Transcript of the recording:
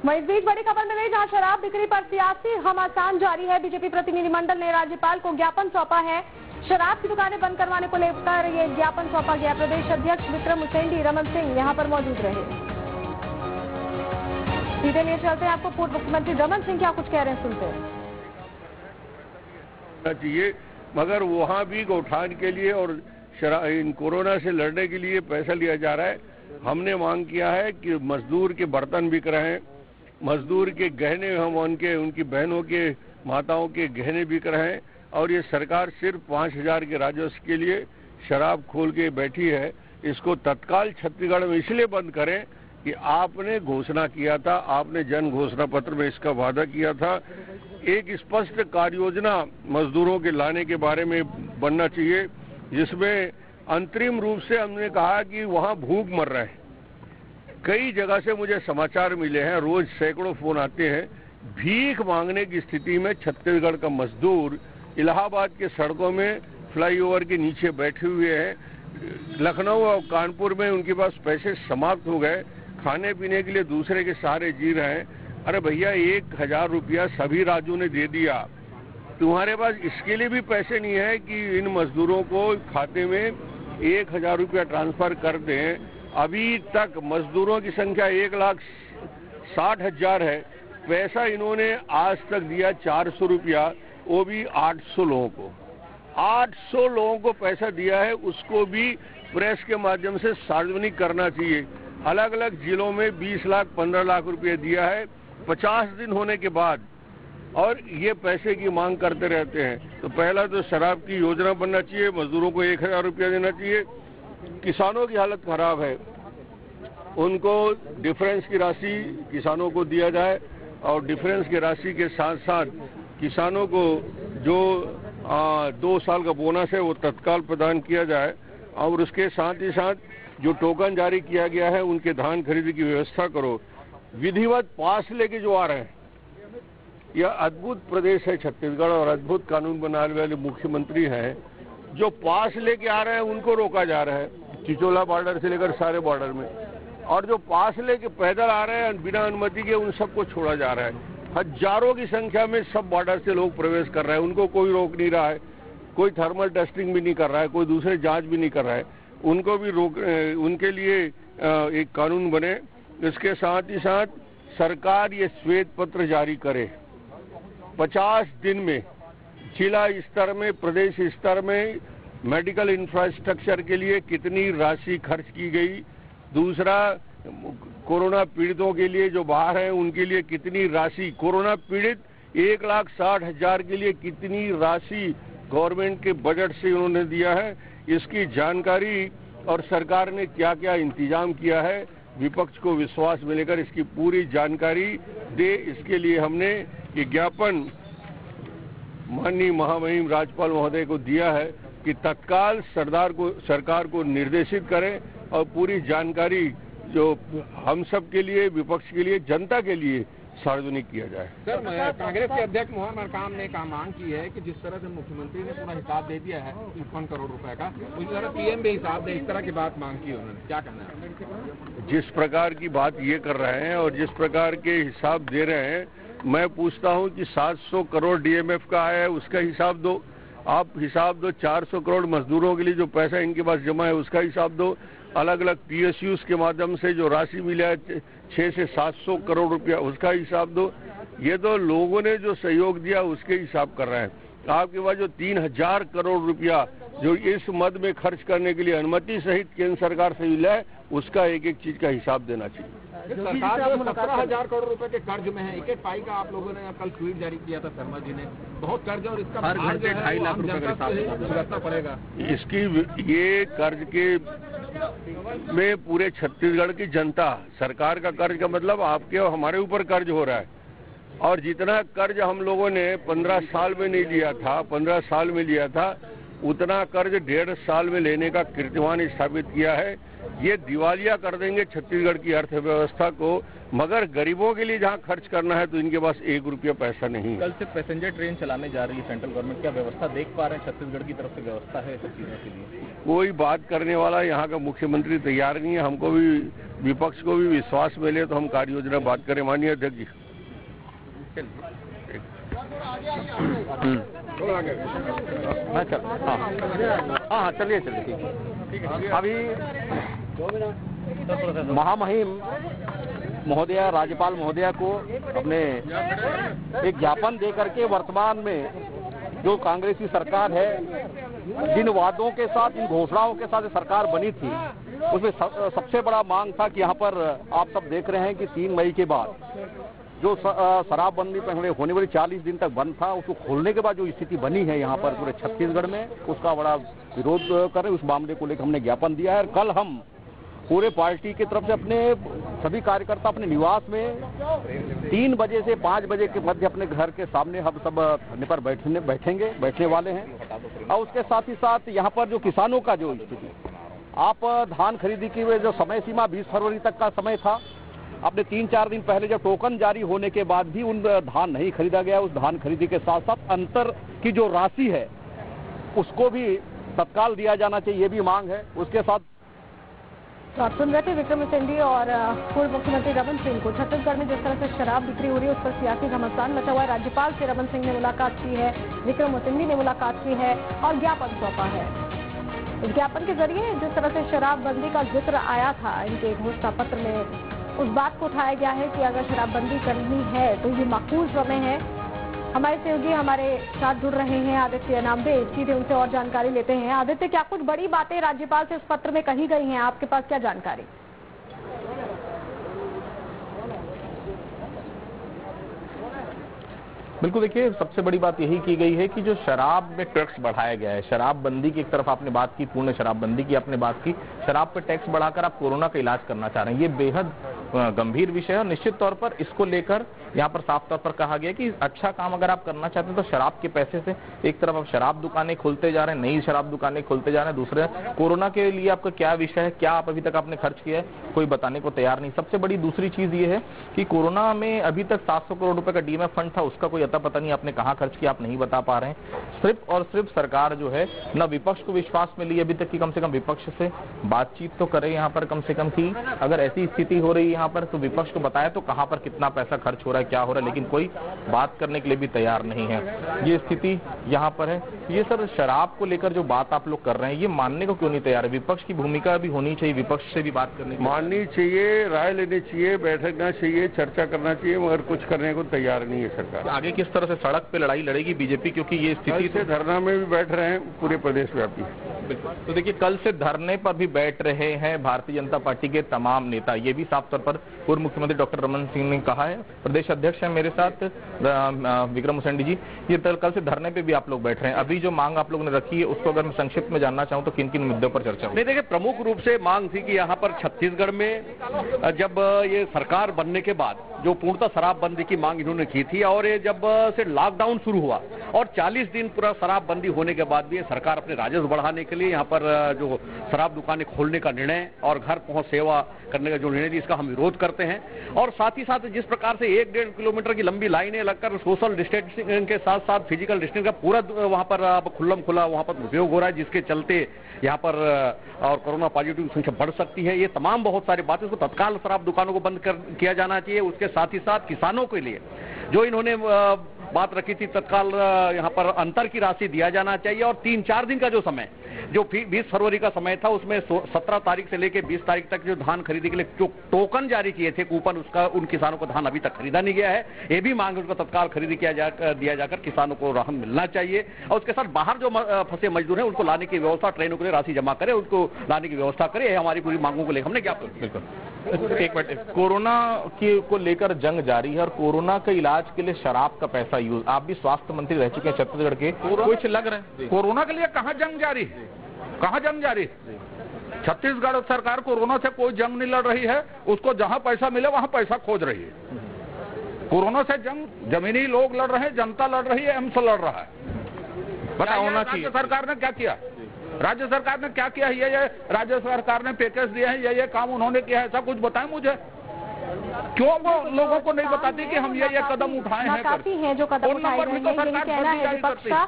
वहीं इस बीच बड़ी खबर मिली जहां शराब बिक्री पर सियासी घमासान जारी है। बीजेपी प्रतिनिधिमंडल ने राज्यपाल को ज्ञापन सौंपा है। शराब की दुकानें बंद करवाने को लेकर ये ज्ञापन सौंपा गया। प्रदेश अध्यक्ष विक्रम उसेंडी रमन सिंह यहां पर मौजूद रहे। सीधे लिए चलते हैं, आपको पूर्व मुख्यमंत्री रमन सिंह क्या कुछ कह रहे हैं सुनते हैं। चाहिए मगर वहाँ भी गौठान के लिए और इन कोरोना से लड़ने के लिए पैसा लिया जा रहा है। हमने मांग किया है कि मजदूर के बर्तन बिक रहे हैं, मजदूर के गहने हम उनकी बहनों के माताओं के गहने बिक रहे हैं और ये सरकार सिर्फ 5,000 के राजस्व के लिए शराब खोल के बैठी है। इसको तत्काल छत्तीसगढ़ में इसलिए बंद करें कि आपने घोषणा किया था, आपने जन घोषणा पत्र में इसका वादा किया था। एक स्पष्ट कार्य योजना मजदूरों के लाने के बारे में बनना चाहिए, जिसमें अंतरिम रूप से हमने कहा कि वहाँ भूख मर रहे हैं। कई जगह से मुझे समाचार मिले हैं, रोज सैकड़ों फोन आते हैं। भीख मांगने की स्थिति में छत्तीसगढ़ का मजदूर इलाहाबाद के सड़कों में फ्लाईओवर के नीचे बैठे हुए हैं। लखनऊ और कानपुर में उनके पास पैसे समाप्त हो गए, खाने पीने के लिए दूसरे के सहारे जी रहे हैं। अरे भैया, 1,000 रुपया सभी राज्यों ने दे दिया, तुम्हारे पास इसके लिए भी पैसे नहीं है कि इन मजदूरों को खाते में 1,000 रुपया ट्रांसफर कर दें। अभी तक मजदूरों की संख्या 1,60,000 है। पैसा इन्होंने आज तक दिया 400 रुपया, वो भी 800 लोगों को। 800 लोगों को पैसा दिया है, उसको भी प्रेस के माध्यम से सार्वजनिक करना चाहिए। अलग अलग जिलों में 20 लाख 15 लाख रुपये दिया है 50 दिन होने के बाद, और ये पैसे की मांग करते रहते हैं। तो पहला तो शराब की योजना बनना चाहिए, मजदूरों को 1,000 रुपया देना चाहिए। किसानों की हालत खराब है, उनको डिफरेंस की राशि किसानों को दिया जाए और डिफरेंस की राशि के साथ साथ किसानों को जो 2 साल का बोनस है वो तत्काल प्रदान किया जाए, और उसके साथ ही साथ जो टोकन जारी किया गया है उनके धान खरीदी की व्यवस्था करो। विधिवत पास लेके जो आ रहे हैं, यह अद्भुत प्रदेश है छत्तीसगढ़ और अद्भुत कानून बनाने वाले मुख्यमंत्री हैं। जो पास लेके आ रहे हैं उनको रोका जा रहा है, चिचोला बॉर्डर से लेकर सारे बॉर्डर में, और जो पास लेके पैदल आ रहे हैं बिना अनुमति के उन सबको छोड़ा जा रहा है। हजारों की संख्या में सब बॉर्डर से लोग प्रवेश कर रहे हैं, उनको कोई रोक नहीं रहा है, कोई थर्मल टेस्टिंग भी नहीं कर रहा है, कोई दूसरे जांच भी नहीं कर रहा है, उनको भी रोक, उनके लिए एक कानून बने। इसके साथ ही साथ सरकार ये श्वेत पत्र जारी करे 50 दिन में, जिला स्तर में, प्रदेश स्तर में मेडिकल इंफ्रास्ट्रक्चर के लिए कितनी राशि खर्च की गई। दूसरा, कोरोना पीड़ितों के लिए जो बाहर हैं उनके लिए कितनी राशि, कोरोना पीड़ित 1,60,000 के लिए कितनी राशि गवर्नमेंट के बजट से उन्होंने दिया है, इसकी जानकारी और सरकार ने क्या क्या इंतजाम किया है, विपक्ष को विश्वास में लेकर इसकी पूरी जानकारी दे। इसके लिए हमने ये ज्ञापन माननीय महामहिम राज्यपाल महोदय को दिया है कि तत्काल सरकार को निर्देशित करें और पूरी जानकारी जो हम सब के लिए, विपक्ष के लिए, जनता के लिए सार्वजनिक किया जाए। सर, कांग्रेस के अध्यक्ष मोहन मरकाम ने मांग की है कि जिस तरह से मुख्यमंत्री ने पूरा हिसाब दे दिया है 53 करोड़ रुपए का, उसी तरह पीएम भी हिसाब दे, इस तरह की बात मांग की है उन्होंने, क्या कहना है? जिस प्रकार की बात ये कर रहे हैं और जिस प्रकार के हिसाब दे रहे हैं, मैं पूछता हूं कि 700 करोड़ डीएमएफ का आया है, उसका हिसाब दो। आप हिसाब दो 400 करोड़ मजदूरों के लिए जो पैसा इनके पास जमा है उसका हिसाब दो। अलग अलग पीएसयूज के माध्यम से जो राशि मिला है 600 से 700 करोड़ रुपया, उसका हिसाब दो। ये तो लोगों ने जो सहयोग दिया उसके हिसाब कर रहे हैं। आपके पास जो 3,000 करोड़ रुपया जो इस मद में खर्च करने के लिए अनुमति सहित केंद्र सरकार से मिला है, उसका एक एक चीज का हिसाब देना चाहिए। सरकार जो 17,000 करोड़ रुपए के कर्ज में है, एक पाई का आप लोगों ने कल ट्वीट जारी किया था, शर्मा जी ने, बहुत कर्ज और इसका हर घर से 2.5 लाख रुपए का भुगतना पड़ेगा। इसकी ये कर्ज के में पूरे छत्तीसगढ़ की जनता, सरकार का कर्ज का मतलब आपके और हमारे ऊपर कर्ज हो रहा है, और जितना कर्ज हम लोगों ने 15 साल में नहीं लिया था, 15 साल में लिया था, उतना कर्ज 1.5 साल में लेने का कीर्तिमान स्थापित किया है। ये दिवालिया कर देंगे छत्तीसगढ़ की अर्थव्यवस्था को, मगर गरीबों के लिए जहां खर्च करना है तो इनके पास 1 रुपया पैसा नहीं है। कल से पैसेंजर ट्रेन चलाने जा रही है सेंट्रल गवर्नमेंट, क्या व्यवस्था देख पा रहे हैं? छत्तीसगढ़ की तरफ से व्यवस्था है सब चीजों के लिए? कोई बात करने वाला यहाँ का मुख्यमंत्री तैयार नहीं है। हमको भी, विपक्ष को भी विश्वास मिले तो हम कार्य योजना बात करें। माननीय अध्यक्ष जी, हाँ चलिए ठीक है। अभी महामहिम महोदया, राज्यपाल महोदया को अपने एक ज्ञापन दे करके वर्तमान में जो कांग्रेसी सरकार है, जिन वादों के साथ, इन घोषणाओं के साथ सरकार बनी थी, उसमें सबसे बड़ा मांग था कि यहाँ पर आप सब देख रहे हैं कि 3 मई के बाद जो शराबबंदी पहले होने वाली 40 दिन तक बंद था, उसको खोलने के बाद जो स्थिति बनी है यहाँ पर पूरे छत्तीसगढ़ में, उसका बड़ा विरोध कर रहे। उस मामले को लेकर हमने ज्ञापन दिया है और कल हम पूरे पार्टी की तरफ से अपने सभी कार्यकर्ता अपने निवास में 3 बजे से 5 बजे के मध्य अपने घर के सामने हम सब धरने पर बैठने वाले हैं। और उसके साथ ही साथ यहाँ पर जो किसानों का जो स्थिति, आप धान खरीदी की जो समय सीमा 20 फरवरी तक का समय था, आपने 3-4 दिन पहले जब टोकन जारी होने के बाद भी उन धान नहीं खरीदा गया। उस धान खरीदी के साथ साथ अंतर की जो राशि है उसको भी तत्काल दिया जाना चाहिए, ये भी मांग है। उसके साथ तो आप सुन रहे थे विक्रम उसेंडी और पूर्व मुख्यमंत्री रमन सिंह को। छत्तीसगढ़ में जिस तरह से शराब बिक्री हो रही है उस पर सियासी घमासान मचा हुआ है। राज्यपाल से रमन सिंह ने मुलाकात की है, विक्रम उसेंडी ने मुलाकात की है और ज्ञापन सौंपा है। इस ज्ञापन के जरिए जिस तरह से शराबबंदी का जिक्र आया था इनके घोषणा पत्र में, उस बात को उठाया गया है कि अगर शराबबंदी करनी है तो ये माकूल समय है। हमारे सहयोगी हमारे साथ जुड़ रहे हैं आदित्य नामदे, सीधे उनसे और जानकारी लेते हैं। आदित्य, क्या कुछ बड़ी बातें राज्यपाल से इस पत्र में कही गई हैं? आपके पास क्या जानकारी? बिल्कुल, देखिए सबसे बड़ी बात यही की गई है कि जो शराब में टैक्स बढ़ाया गया है, शराबबंदी की एक तरफ आपने बात की, पूर्ण शराबबंदी की आपने बात की, शराब पे टैक्स बढ़ाकर आप कोरोना का इलाज करना चाह रहे हैं। ये बेहद गंभीर विषय है और निश्चित तौर पर इसको लेकर यहाँ पर साफ तौर पर कहा गया कि अच्छा काम अगर आप करना चाहते हैं तो शराब के पैसे से एक तरफ आप शराब दुकानें खोलते जा रहे हैं, नई शराब दुकानें खोलते जा रहे हैं, दूसरे कोरोना के लिए आपका क्या विषय है, क्या आप अभी तक आपने खर्च किया है, कोई बताने को तैयार नहीं। सबसे बड़ी दूसरी चीज ये है कि कोरोना में अभी तक 700 करोड़ रुपए का डीएमएफ फंड था, उसका कोई अता पता नहीं आपने कहाँ खर्च किया, आप नहीं बता पा रहे हैं। सिर्फ और सिर्फ सरकार जो है न विपक्ष को विश्वास में ली अभी तक कि कम से कम विपक्ष से बातचीत तो करे यहाँ पर, कम से कम की अगर ऐसी स्थिति हो रही है यहाँ पर तो विपक्ष को बताया तो कहाँ पर कितना पैसा खर्च हो रहा है, क्या हो रहा है, लेकिन कोई बात करने के लिए भी तैयार नहीं है। ये स्थिति यहाँ पर है। ये सर शराब को लेकर जो बात आप लोग कर रहे हैं ये मानने को क्यों नहीं तैयार है? विपक्ष की भूमिका भी होनी चाहिए, विपक्ष से भी बात करनी माननी चाहिए, राय लेनी चाहिए, बैठना चाहिए, चर्चा करना चाहिए, मगर कुछ करने को तैयार नहीं है सरकार। आगे किस तरह से सड़क पे लड़ाई लड़ेगी बीजेपी, क्योंकि ये स्थिति से धरना में भी बैठ रहे हैं पूरे प्रदेश व्यापी। तो देखिए कल से धरने पर भी बैठ रहे हैं भारतीय जनता पार्टी के तमाम नेता, ये भी साफ तौर पर पूर्व मुख्यमंत्री डॉक्टर रमन सिंह ने कहा है। प्रदेश अध्यक्ष हैं मेरे साथ विक्रम उसेंडी जी, ये कल से धरने पे भी आप लोग बैठ रहे हैं। अभी जो मांग आप लोगों ने रखी है उसको अगर मैं संक्षिप्त में जानना चाहूँ तो किन किन मुद्दों पर चर्चा हुई? नहीं, देखिए प्रमुख रूप से मांग थी कि यहाँ पर छत्तीसगढ़ में जब ये सरकार बनने के बाद जो पूर्णतः शराबबंदी की मांग इन्होंने की थी और ये जब से लॉकडाउन शुरू हुआ और 40 दिन पूरा शराबबंदी होने के बाद भी सरकार अपने राजस्व बढ़ाने के लिए यहाँ पर जो शराब दुकानें खोलने का निर्णय और घर पहुंच सेवा करने का जो निर्णय थी इसका हम विरोध करते हैं। और साथ ही साथ जिस प्रकार से 1-1.5 किलोमीटर की लंबी लाइनें लगकर सोशल डिस्टेंसिंग के साथ साथ फिजिकल डिस्टेंस का पूरा वहां पर खुल्लम खुला वहां पर उपयोग हो रहा है, जिसके चलते यहाँ पर और कोरोना पॉजिटिव संख्या बढ़ सकती है। ये तमाम बहुत सारी बातें, इसको तत्काल शराब दुकानों को बंद किया जाना चाहिए। उसके साथ ही साथ किसानों के लिए जो इन्होंने बात रखी थी तत्काल यहाँ पर अंतर की राशि दिया जाना चाहिए और 3-4 दिन का जो समय जो 20 फरवरी का समय था उसमें 17 तारीख से लेकर 20 तारीख तक जो धान खरीदी के लिए जो टोकन जारी किए थे कूपन, उसका उन किसानों को धान अभी तक खरीदा नहीं गया है। ये भी मांग उसका तत्काल खरीदी दिया जाकर किसानों को राहत मिलना चाहिए। और उसके साथ बाहर जो फंसे मजदूर हैं उनको लाने की व्यवस्था, ट्रेनों के लिए राशि जमा करे, उनको लाने की व्यवस्था करे। ये हमारी पूरी मांगों को लेकर हमने क्या एक मिनट, कोरोना को लेकर जंग जारी है और कोरोना के इलाज के लिए शराब का पैसा यूज, आप भी स्वास्थ्य मंत्री रह चुके हैं छत्तीसगढ़ के, कुछ लग रहा है कोरोना के लिए कहाँ जंग जारी, कहाँ जंग जारी? छत्तीसगढ़ सरकार कोरोना से कोई जंग नहीं लड़ रही है, उसको जहां पैसा मिले वहां पैसा खोज रही है। कोरोना से जंग जमीनी लोग लड़ रहे हैं, जनता लड़ रही है, एम्स लड़ रहा है। बताओ ना कि सरकार ने क्या किया? राज्य सरकार ने क्या किया है? ये राज्य सरकार ने पैकेज दिए हैं, ये काम उन्होंने किया है, ऐसा कुछ बताएं मुझे। क्यों वो लोगों को नहीं बताती कि हम ये कदम उठाए हैं? काफी है जो कदम उठाए गए हैं, यही कहना है विपक्ष का।